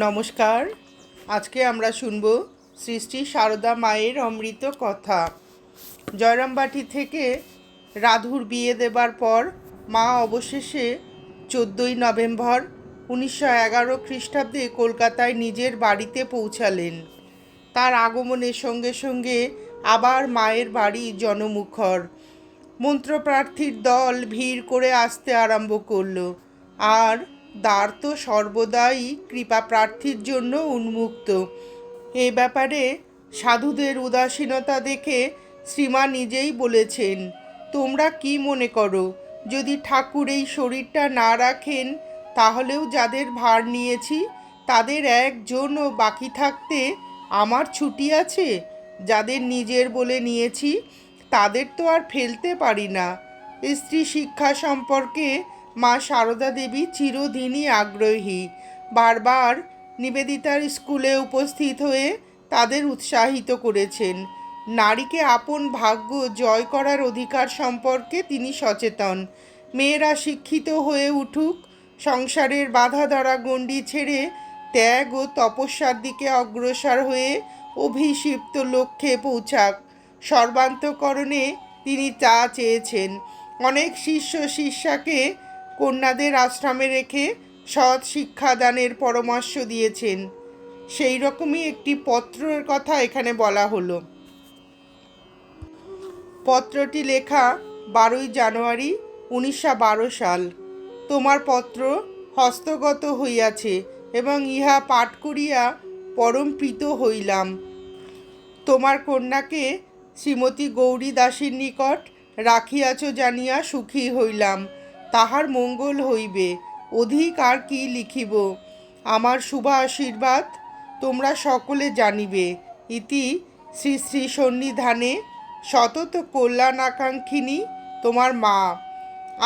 নমস্কার। আজকে আমরা শুনব শ্রী শ্রী সারদা মায়ের অমৃত কথা। জয়রামবাটি থেকে রাধুর বিয়ে দেবার পর মা অবশেষে 14ই নভেম্বর 1911 খ্রিস্টাব্দে কলকাতায় নিজের বাড়িতে পৌঁছালেন। তার আগমনের সঙ্গে সঙ্গে আবার মায়ের বাড়ি জনমুখর। মন্ত্রপ্রার্থীর দল ভিড় করে আসতে আরম্ভ করল, আর দ্বার তো সর্বদাই কৃপা প্রার্থীর জন্য উন্মুক্ত। এ ব্যাপারে সাধুদের উদাসীনতা দেখে শ্রীমা নিজেই বলেছেন, তোমরা কি মনে করো, যদি ঠাকুর এই শরীরটা না রাখেন তাহলেও যাদের ভার নিয়েছি তাদের একজনও বাকি থাকতে আমার ছুটি আছে? যাদের নিজের বলে নিয়েছি তাদের তো আর ফেলতে পারি না। স্ত্রী শিক্ষা সম্পর্কে মা সারদা দেবী চিরদিনই আগ্রহী। বারবার নিবেদিতার স্কুলে উপস্থিত হয়ে তাদের উৎসাহিত করেছেন। নারীকে আপন ভাগ্য জয় করার অধিকার সম্পর্কে তিনি সচেতন। মেয়েরা শিক্ষিত হয়ে উঠুক, সংসারের বাধা ধরা গণ্ডি ছেড়ে ত্যাগ ও তপস্যার দিকে অগ্রসর হয়ে অভিষিপ্ত লক্ষ্যে পৌঁছাক। সর্বান্তকরণে তিনি তা চেয়েছেন। অনেক শিষ্য শিষ্যাকে কন্যাদের আশ্রমে রেখে সৎ শিক্ষাদানের পরামর্শ দিয়েছেন। সেই রকমই একটি পত্রের কথা এখানে বলা হলো। পত্রটি লেখা 12ই জানুয়ারি 1912 সাল। তোমার পত্র হস্তগত হইয়াছে এবং ইহা পাঠ করিয়া পরম প্রীত হইলাম। তোমার কন্যাকে শ্রীমতী গৌরী দাসীর নিকট রাখিয়াছ জানিয়া সুখী হইলাম। তাহার মঙ্গল হইবে, অধিক আর কি লিখিব। আমার শুভ আশীর্বাদ তোমরা সকলে জানিবে। ইতি শ্রী শ্রী সন্নিধানে সতত কল্যাণাকাঙ্ক্ষিনী তোমার মা।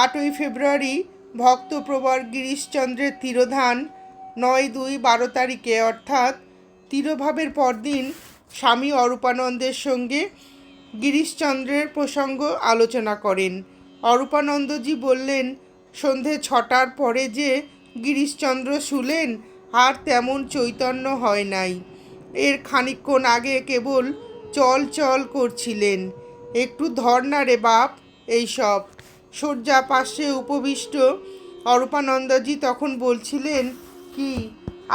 8ই ফেব্রুয়ারি ভক্তপ্রবর গিরিশচন্দ্রের তিরোধান 9/2/12 তারিখে, অর্থাৎ তিরোভাবের পরদিন স্বামী অরূপানন্দের সঙ্গে গিরিশচন্দ্রের প্রসঙ্গ আলোচনা করেন। অরূপানন্দজি বললেন, সন্ধে 6টার পরে যে গিরিশচন্দ্র শুলেন আর তেমন চৈতন্য হয় নাই। এর খানিকক্ষণ আগে কেবল চল চল করছিলেন। একটু ধর না রে বাপ, এইসব। শয্যা পাশে উপবিষ্ট অরূপানন্দজি তখন বলছিলেন, কি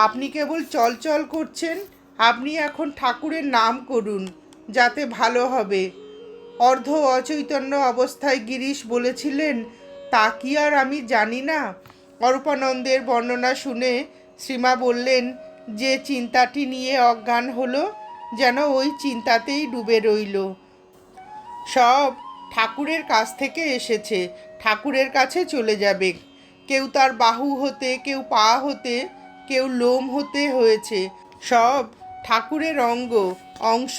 আপনি কেবল চল চল করছেন? আপনি এখন ঠাকুরের নাম করুন, যাতে ভালো হবে। অর্ধ অচৈতন্য অবস্থায় গিরিশ বলেছিলেন, তা কি আর আমি জানি না? অরূপানন্দের বর্ণনা শুনে শ্রীমা বললেন, যে চিন্তাটি নিয়ে অজ্ঞান হলো যেন ওই চিন্তাতেই ডুবে রইল। সব ঠাকুরের কাছ থেকে এসেছে, ঠাকুরের কাছে চলে যাবে। কেউ তার বাহু হতে, কেউ পা হতে, কেউ লোম হতে হয়েছে। সব ঠাকুরের অংশ।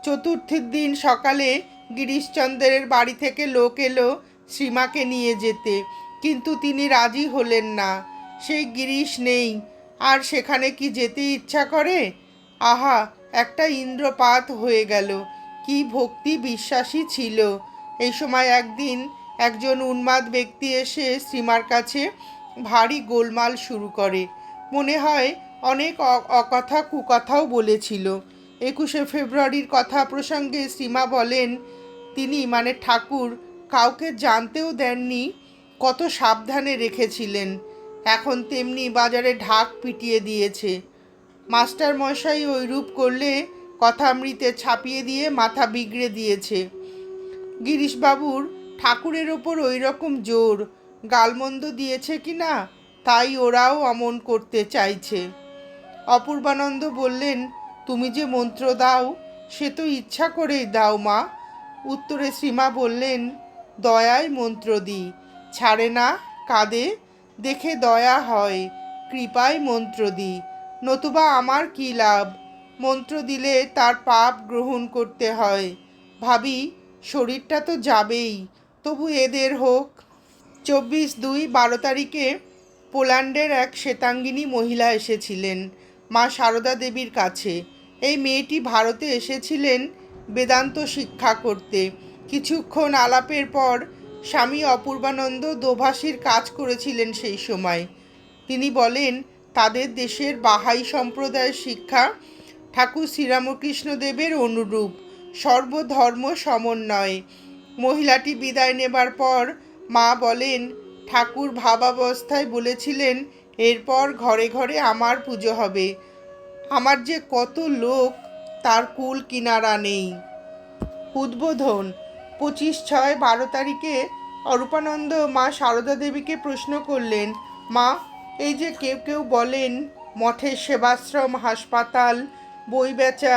চতুর্থীর দিন সকালে গিরিশচন্দ্রের বাড়ি থেকে লোক এলো শ্রীমাকে নিয়ে যেতে, কিন্তু তিনি রাজি হলেন না। সেই গিরিশ নেই, আর সেখানে কি যেতে ইচ্ছা করে? আহা, একটা ইন্দ্রপাত হয়ে গেল। কি ভক্তি বিশ্বাসী ছিল! এই সময় একদিন একজন উন্মাদ ব্যক্তি এসে শ্রীমার কাছে ভারী গোলমাল শুরু করে। মনে হয় অনেক অকথা কুকথাও বলেছিল। 21শে ফেব্রুয়ারির কথা প্রসঙ্গে শ্রীমা বলেন, তিনি মানে ঠাকুর কাউকে জানতেও দেননি, কত সাবধানে রেখেছিলেন। এখন তেমনি বাজারে ঢাক পিটিয়ে দিয়েছে। মাস্টার মশাই ওইরূপ করলে কথামৃতে ছাপিয়ে দিয়ে মাথা বিগড়ে দিয়েছে। গিরিশবাবুর ঠাকুরের ওপর ওই রকম জোর, গালমন্দ দিয়েছে কি না, তাই ওরাও অমন করতে চাইছে। অপূর্বানন্দ বললেন, তুমি যে মন্ত্র দাও সে তো ইচ্ছা করেই দাও মা। উত্তরে শ্রীমা বললেন, দয়ায় মন্ত্র দিই, ছাড়ে না, কাঁদে, দেখে দয়া হয়, কৃপায় মন্ত্র দিই, নতুবা আমার কী লাভ? মন্ত্র দিলে তার পাপ গ্রহণ করতে হয়। ভাবি, শরীরটা তো যাবেই, তবু এদের হোক। 24/2/12 তারিখে পোল্যান্ডের এক শ্বেতাঙ্গিনী মহিলা এসেছিলেন মা সারদা দেবীর কাছে। এই মেয়েটি ভারতে এসেছিলেন বেদান্ত শিক্ষা করতে। কিছুক্ষণ আলাপের পর স্বামী অপূর্বানন্দ দোভাষীর কাজ করেছিলেন সেই সময়। তিনি বলেন, তাদের দেশের বাহাই সম্প্রদায়ের শিক্ষা ঠাকুর শ্রীরামকৃষ্ণদেবের অনুরূপ, সর্বধর্ম সমন্বয়। মহিলাটি বিদায় নেবার পর মা বলেন, ঠাকুর ভাবাবস্থায় বলেছিলেন এরপর ঘরে ঘরে আমার পুজো হবে। আমার যে কত লোক, তার কুল কিনারা নেই। উদ্বোধন 25/6/12 তারিখে অরূপানন্দ মা সারদা দেবীকে প্রশ্ন করলেন, মা, এই যে কেউ কেউ বলেন মঠের সেবাশ্রম, হাসপাতাল, বই বেচা,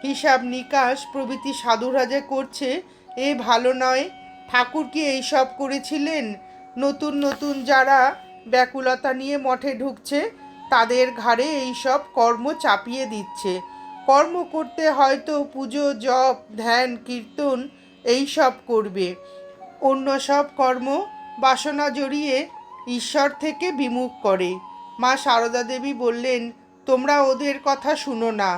হিসাব নিকাশ প্রভৃতি সাধুরা যে করছে, এ ভালো নয়। ঠাকুর কি এইসব করেছিলেন? নতুন নতুন যারা ব্যাকুলতা নিয়ে মঠে ঢুকছে, তাদের ঘাড়ে এইসব কর্ম চাপিয়ে দিচ্ছে। কর্ম করতে হয়তো পুজো, জপ, ধ্যান, কীর্তন এই সব করবে। অন্য সব কর্ম বাসনা জড়িয়ে ঈশ্বর থেকে বিমুখ করে। মা সারদা দেবী বললেন, তোমরা ওদের কথা শুনো না।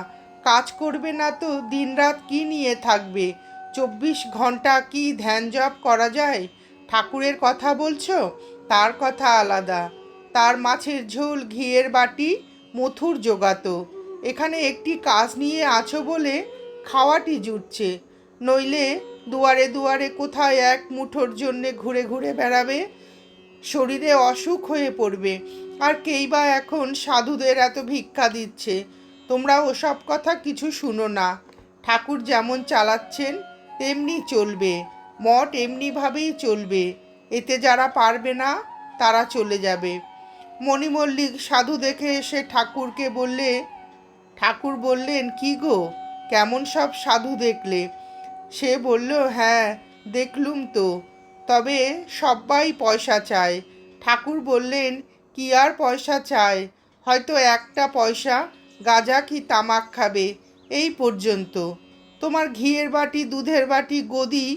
কাজ করবে না তো দিনরাত কি নিয়ে থাকবে? 24 ঘন্টা কি ধ্যান জপ করা যায়? ঠাকুরের কথা বলছো, তার কথা আলাদা। তার মাছের ঝোল, ঘিয়ের বাটি, মথুর জোগাতো। এখানে একটি কাজ নিয়ে আছো বলে খাওয়াটি জুটছে, নইলে দুয়ারে দুয়ারে কোথায় এক মুঠোর জন্যে ঘুরে ঘুরে বেড়াবে, শরীরে অসুখ হয়ে পড়বে। আর কেই বা এখন সাধুদের এত ভিক্ষা দিচ্ছে। তোমরা ওসব কথা কিছু শুনো না। ঠাকুর যেমন চালাচ্ছেন তেমনি চলবে, মঠ এমনিভাবেই চলবে। এতে যারা পারবে না তারা চলে যাবে। মণিমল্লিক সাধু দেখে এসে ঠাকুরকে বললে, ঠাকুর বললেন, কি গো, কেমন সব সাধু দেখলে? সে বলল, হ্যাঁ দেখলুম তো, তবে সবাই পয়সা চায়। ঠাকুর বললেন, কি আর পয়সা চায়? হয়তো একটা পয়সা গাঁজা কি তামাক খাবে, এই পর্যন্ত। তোমার ঘিয়ের বাটি, দুধের বাটি, গদি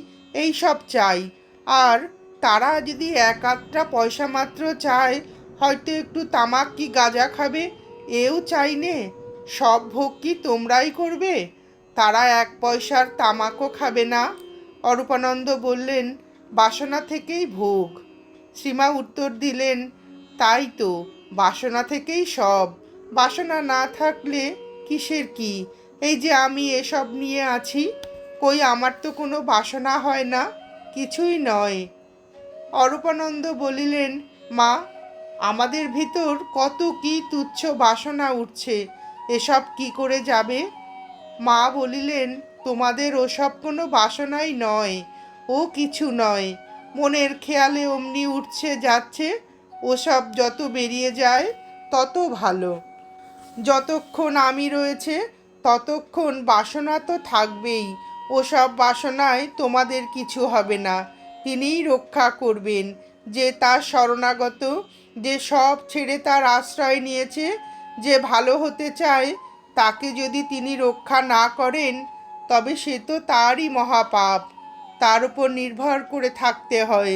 এই সব চাই। আর তারা যদি এক আধটা পয়সা মাত্র চায়, হয়তো একটু তামাক কি গাঁজা খাবে, এও চাই নে। সব ভোগ কি তোমরাই করবে? তারা 1 পয়সার তামাকও খাবে না। অরূপানন্দ বললেন, বাসনা থেকেই ভোগ। শ্রীমা উত্তর দিলেন, তাই তো, বাসনা থেকেই সব। বাসনা না থাকলে কিসের কি? এই যে আমি এসব নিয়ে আছি, কই আমার তো কোনো বাসনা হয় না, কিছুই নয়। অরূপানন্দ বলিলেন, মা, আমাদের ভিতর কত কি তুচ্ছ বাসনা উঠছে, এসব কি করে যাবে? মা বলিলেন, তোমাদের ওসব কোনো বাসনাই নয়, ও কিছু নয়। মনের খেয়ালে অমনি উঠছে যাচ্ছে, ওসব যত বেরিয়ে যায় তত ভালো। যতক্ষণ আমি রয়েছে ততক্ষণ বাসনা তো থাকবেই। ওসব বাসনায় তোমাদের কিছু হবে না। তিনিই রক্ষা করবেন। যে তার শরণাগত, যে সব ছেড়ে তার আশ্রয় নিয়েছে, যে ভালো হতে চায়, তাকে যদি তিনি রক্ষা না করেন তবে সে তো তারই মহাপাপ। তার উপর নির্ভর করে থাকতে হয়।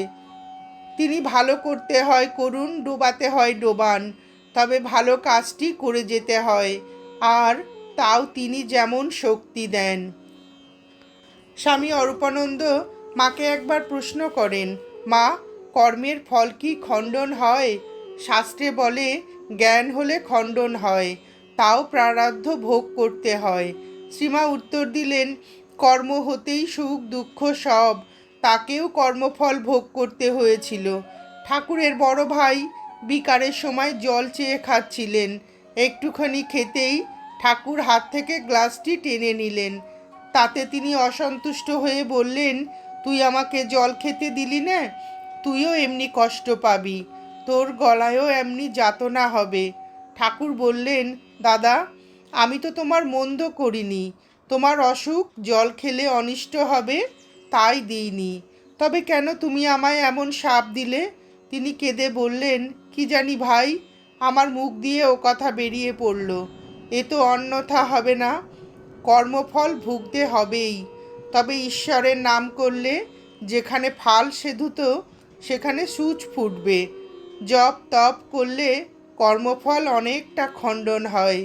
তিনি ভালো করতে হয় করুন, ডোবাতে হয় ডোবান, তবে ভালো কাজটি করে যেতে হয়। আর তাও তিনি যেমন শক্তি দেন। স্বামী অরূপানন্দ মাকে একবার প্রশ্ন করেন, মা, কর্মের ফল কি খণ্ডন হয়? শাস্ত্রে বলে জ্ঞান হলে খণ্ডন হয়, তাও প্রারাব্ধ ভোগ করতে হয়। শ্রীমা উত্তর দিলেন, কর্ম হতেই সুখ দুঃখ সব, তাকেও কর্মফল ভোগ করতে হয়েছিল। ঠাকুরের বড় ভাই বিকারের সময় জল চেয়ে খাচ্ছিলেন। একটুখানি খেতেই ঠাকুর হাত থেকে গ্লাসটি টেনে নিলেন। তাতে তিনি অসন্তুষ্ট হয়ে বললেন, তুই আমাকে জল খেতে দিলি না, তুইও এমনি কষ্ট পাবি, তোর গলায়ও এমনি যাতনা হবে। ঠাকুর বললেন, দাদা, আমি তো তোমার মন্দ করিনি। তোমার অসুখ, জল খেলে অনিষ্ট হবে, তাই দিইনি। তবে কেন তুমি আমায় এমন শাপ দিলে? তিনি কেঁদে বললেন, কি জানি ভাই, আমার মুখ দিয়ে ও কথা বেরিয়ে পড়ল। এ তো অন্যথা হবে না, কর্মফল ভুগতে হবেই। তবে ঈশ্বরের নাম করলে যেখানে ফাল সেধুত সেখানে সূচ ফুটবে। জপ তপ করলে কর্মফল অনেকটা খণ্ডন হয়।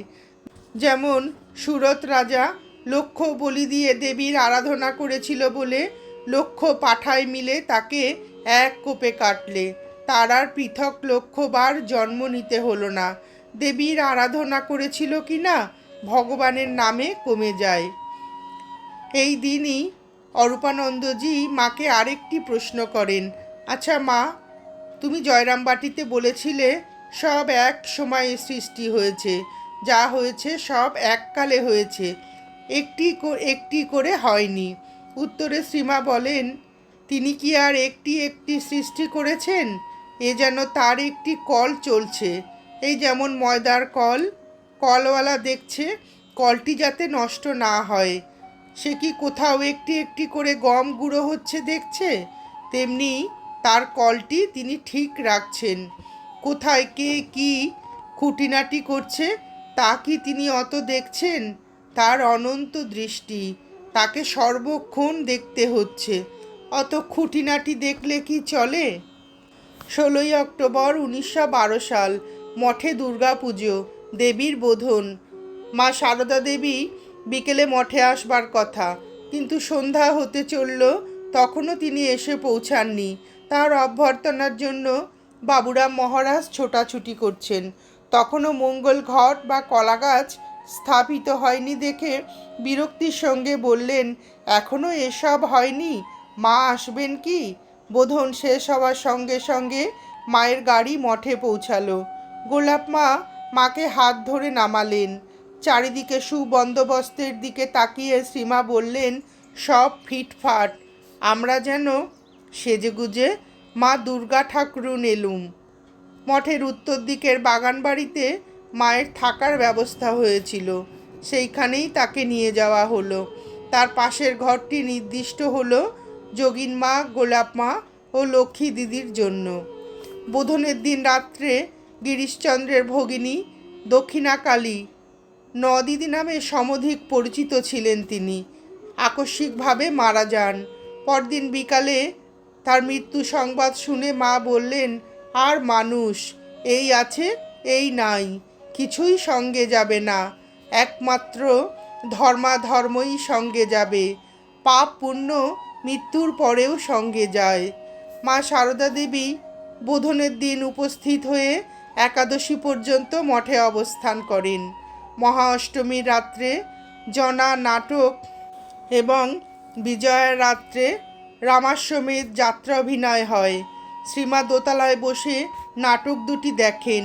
যেমন সুরত রাজা লক্ষ বলি দিয়ে দেবীর আরাধনা করেছিল বলে লক্ষ পাঠায় মিলে তাকে এক কোপে কাটলে, তার আর পৃথক লক্ষবার জন্ম নিতে হলো না। দেবীর আরাধনা করেছিল কি না ভগবানের নামে কমে যায়। এই দিনই অরূপানন্দজি মাকে আরেকটি প্রশ্ন করেন, আচ্ছা মা, তুমি জয়রামবাটিতে বলেছিলে সব এক সময়ে সৃষ্টি হয়েছে, যা হয়েছে সব এককালে হয়েছে, একটি করে হয়নি। উত্তরে শ্রীমা বলেন, তিনি কি আর একটি একটি সৃষ্টি করেছেন? এ যেন তার একটি কল চলছে। এই যেমন ময়দার কল, কলওয়ালা দেখছে কলটি যাতে নষ্ট না হয়। সে কি কোথাও একটি একটি করে গম গুঁড়ো হচ্ছে দেখছে? তেমনি তার কলটি তিনি ঠিক রাখছেন। কোথায় কে কি খুঁটিনাটি করছে তা কি তিনি অত দেখছেন? তার অনন্ত দৃষ্টি, তাকে সর্বক্ষণ দেখতে হচ্ছে। অত খুঁটিনাটি দেখলে কি চলে? 16ই অক্টোবর 1912 সাল, মঠে দুর্গাপুজো, দেবীর বোধন। মা সারদা দেবী বিকেলে মঠে আসবার কথা, কিন্তু সন্ধ্যা হতে চলল, তখনও তিনি এসে পৌঁছাননি। তার অভ্যর্থনার জন্য বাবুরাম মহারাজ ছোটাছুটি করছেন। তখনও মঙ্গল ঘট বা কলাগাছ স্থাপিত হয়নি দেখে বিরক্তির সঙ্গে বললেন, এখনও এসব হয়নি, মা আসবেন কি? বোধন শেষ হওয়ার সঙ্গে সঙ্গে মায়ের গাড়ি মঠে পৌঁছালো। গোলাপ মা মাকে হাত ধরে নামালেন। চারিদিকে সুবন্দোবস্তের দিকে তাকিয়ে শ্রীমা বললেন, সব ফিটফাট, আমরা যেন সেজেগুজে মা দুর্গা ঠাকুরুন এলুম। মঠের উত্তর দিকের বাগান বাড়িতে মায়ের থাকার ব্যবস্থা হয়েছিল, সেইখানেই তাকে নিয়ে যাওয়া হলো। তার পাশের ঘরটি নির্দিষ্ট হলো যোগিন মা, গোলাপ মা ও লক্ষ্মী দিদির জন্য। বোধনের দিন রাত্রে গিরিশচন্দ্রের ভগিনী দক্ষিণাকালী নদিদি নামে সমধিক পরিচিত ছিলেন তিনি, আকস্মিকভাবে মারা যান। পরদিন বিকালে তার মৃত্যু সংবাদ শুনে মা বললেন, আর মানুষ এই আছে এই নাই, কিছুই সঙ্গে যাবে না, একমাত্র ধর্মাধর্মই সঙ্গে যাবে, পাপ পুণ্য মৃত্যুর পরেও সঙ্গে যায়। মা সারদা দেবী বোধনের দিন উপস্থিত হয়ে একাদশী পর্যন্ত মঠে অবস্থান করেন। মহা অষ্টমীর রাত্রে জনা নাটক এবং বিজয়ার রাত্রে রামাশ্বমেধ যাত্রা অভিনয় হয়। শ্রীমা দোতলায় বসে নাটক দুটি দেখেন।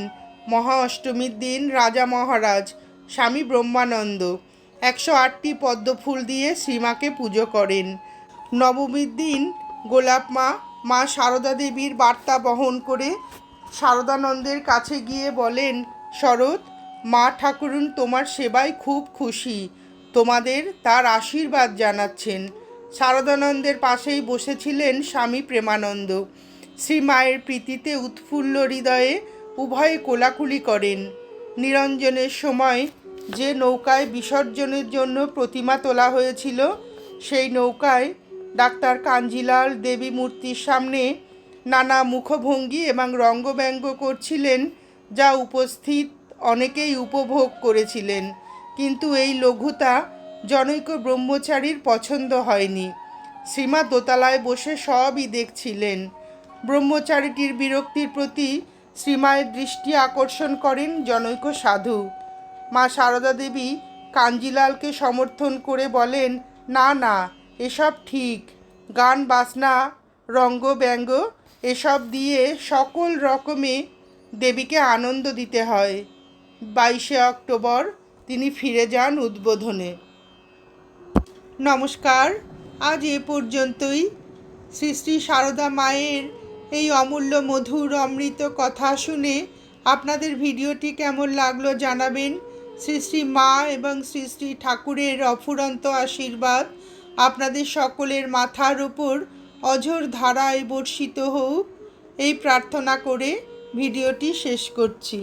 মহা অষ্টমীর দিন রাজা মহারাজ স্বামী ব্রহ্মানন্দ 108টি পদ্মফুল দিয়ে শ্রীমাকে পুজো করেন। নবমীর দিন গোলাপ মা মা সারদা দেবীর বার্তা বহন করে শারদানন্দের কাছে গিয়ে বলেন, শরৎ, মা ঠাকুরুন তোমার সেবায় খুব খুশি, তোমাদের তার আশীর্বাদ জানাচ্ছেন। শারদানন্দের পাশেই বসেছিলেন স্বামী প্রেমানন্দ। শ্রীমায়ের প্রীতিতে উৎফুল্ল হৃদয়ে উভয়ে কোলাকুলি করেন। নিরঞ্জনের সময় যে নৌকায় বিসর্জনের জন্য প্রতিমা তোলা হয়েছিল, সেই নৌকায় ডাক্তার কাঞ্জিলাল দেবী মূর্তির সামনে নানা মুখভঙ্গি এবং রঙ্গব্যঙ্গ করছিলেন, যা উপস্থিত অনেকেই উপভোগ করেছিলেন। কিন্তু এই লঘুতা জনৈক ব্রহ্মচারীর পছন্দ হয়নি। শ্রীমা দোতলায় বসে সবই দেখছিলেন। ব্রহ্মচারীটির বিরক্তির প্রতি শ্রীমায়ের দৃষ্টি আকর্ষণ করেন জনৈক সাধু। মা সারদা দেবী কাঞ্জিলালকে সমর্থন করে বলেন, না না, এসব ঠিক, গান বাজনা রঙ্গ ব্যঙ্গ এসব দিয়ে সকল রকমে দেবীকে আনন্দ দিতে হয়। 22শে অক্টোবর তিনি ফিরে যান উদ্বোধনে। নমস্কার, আজ এ পর্যন্তই। শ্রী শ্রী সারদা মায়ের এই অমূল্য মধুর অমৃত কথা শুনে আপনাদের ভিডিওটি কেমন লাগলো জানাবেন। শ্রী শ্রী মা এবং শ্রী শ্রী ঠাকুরের অফুরন্ত আশীর্বাদ আপনাদের সকলের মাথার উপর অঝোর ধারায় বর্ষিত হোক, এই প্রার্থনা করে ভিডিওটি শেষ করছি।